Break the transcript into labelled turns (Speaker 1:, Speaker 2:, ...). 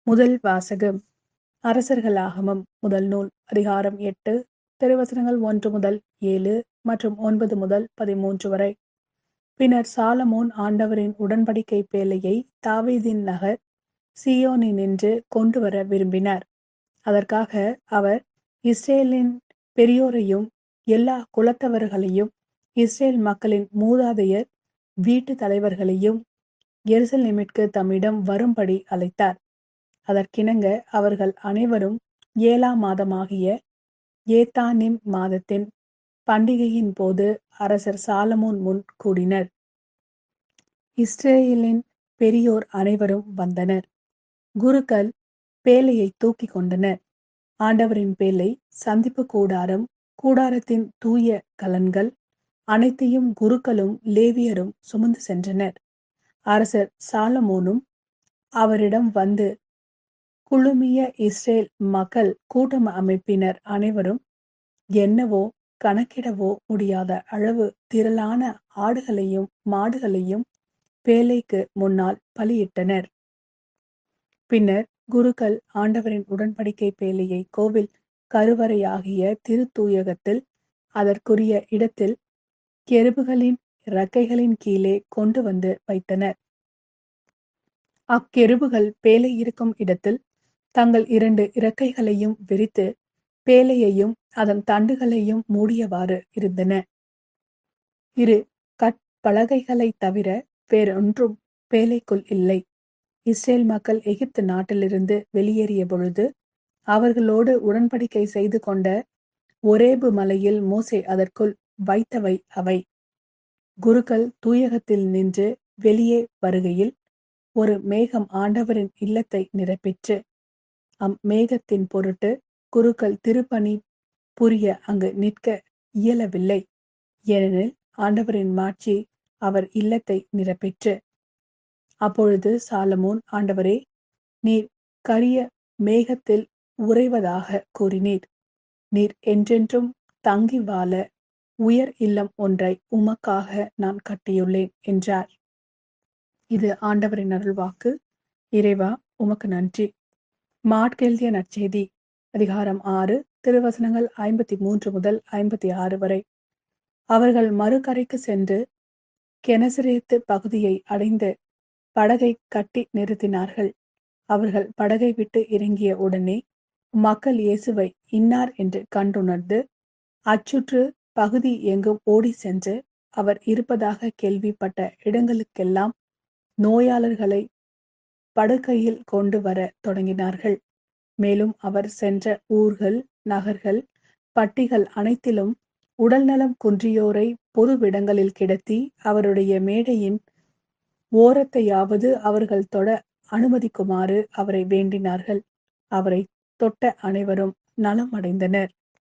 Speaker 1: முதல் வாசகம் அரசர்களாகமம் முதல் நூல் அதிகாரம் 8 திருவசனங்கள் 1 முதல் 7 மற்றும் 9 முதல் 13 வரை. பின்னர் சாலமோன் ஆண்டவரின் உடன்படிக்கை பேழையை தாவீதின் நகர் சீயோனினின்று கொண்டு வர விரும்பினார். அதற்காக அவர் இஸ்ரேலின் பெரியோரையும் எல்லா குலத்தவர்களையும் இஸ்ரேல் மக்களின் மூதாதையர் வீட்டு தலைவர்களையும் எருசலேமிற்கு தம்மிடம் வரும்படி அழைத்தார். அதற்கிணங்க அவர்கள் அனைவரும் 7ஆம் மாதமாகிய ஏத்தானிம் மாதத்தின் பண்டிகையின் போது அரசர் சாலமோன் முன் கூடினர். இஸ்ரேலின் பெரியோர் அனைவரும் வந்தனர். குருக்கள் பேழையை தூக்கி கொண்டனர். ஆண்டவரின் பேழை, சந்திப்பு கூடாரம், கூடாரத்தின் தூய கலன்கள் அனைத்தையும் குருக்களும் லேவியரும் சுமந்து சென்றனர். அரசர் சாலமோனும் அவரிடம் வந்து குழுமிய இஸ்ரேல் மக்கள் கூட்டம் அமைப்பினர் அனைவரும் என்னவோ கணக்கிடவோ முடியாத அளவு திரளான ஆடுகளையும் மாடுகளையும் பேழைக்கு முன்னால் பலியிட்டனர். பின்னர் குருக்கள் ஆண்டவரின் உடன்படிக்கை பேழையை கோவில் கருவறையாகிய திருத்தூயகத்தில் அதற்குரிய இடத்தில் கெருபுகளின் இறக்கைகளின் கீழே கொண்டு வந்து வைத்தனர். அக்கெருபுகள் பேழை இருக்கும் இடத்தில் தங்கள் 2 இறக்கைகளையும் விரித்து பேழையையும் அதன் தண்டுகளையும் மூடியவாறு இருந்தன. 2 கற்பலகைகளை தவிர வேறொன்றும் பேழைக்குள் இல்லை. இஸ்ரேல் மக்கள் எகிப்து நாட்டிலிருந்து வெளியேறிய பொழுது அவர்களோடு உடன்படிக்கை செய்து கொண்ட ஒரேபு மலையில் மோசே அதற்குள் வைத்தவை அவை. குருக்கள் தூயகத்தில் நின்று வெளியே வருகையில் ஒரு மேகம் ஆண்டவரின் இல்லத்தை நிரப்பிற்று. அம்மேகத்தின் பொருட்டு குருக்கள் திருப்பணி புரிய அங்கு நிற்க இயலவில்லை. ஏனெனில் ஆண்டவரின் மாட்சி அவர் இல்லத்தை நிரப்பிற்று. அப்பொழுது சாலமோன், ஆண்டவரே, நீர் கரிய மேகத்தில் உறைவதாக கூறினீர். நீர் என்றென்றும் தங்கி வாழ உயர் இல்லம் ஒன்றை உமக்காக நான் கட்டியுள்ளேன் என்றார். இது ஆண்டவரின் அருள்வாக்கு. இறைவா, உமக்கு நன்றி. மாட்கெழுதிய நற்செய்தி அதிகாரம் 6 திருவசனங்கள் 53 முதல் 56 வரை. அவர்கள் மறுகரைக்கு சென்று கெனசரேத்து பகுதியை அடைந்து படகை கட்டி நிறுத்தினார்கள். அவர்கள் படகை விட்டு இறங்கிய உடனே மக்கள் இயேசுவை இன்னார் என்று கண்டுணர்ந்து அச்சுற்று பகுதி எங்கும் ஓடி சென்று அவர் இருப்பதாக கேள்விப்பட்ட இடங்களுக்கெல்லாம் நோயாளர்களை படுக்கையில் கொண்டு வர தொடங்கினார்கள். மேலும் அவர் சென்ற ஊர்கள், நகர்கள், பட்டிகள் அனைத்திலும் உடல்நலம் குன்றியோரை பொதுவிடங்களில் கிடத்தி அவருடைய மேடையின் ஓரத்தையாவது அவர்கள் தொட அனுமதிக்குமாறு அவரை வேண்டினார்கள். அவரை தொட்ட அனைவரும் நலம் அடைந்தனர்.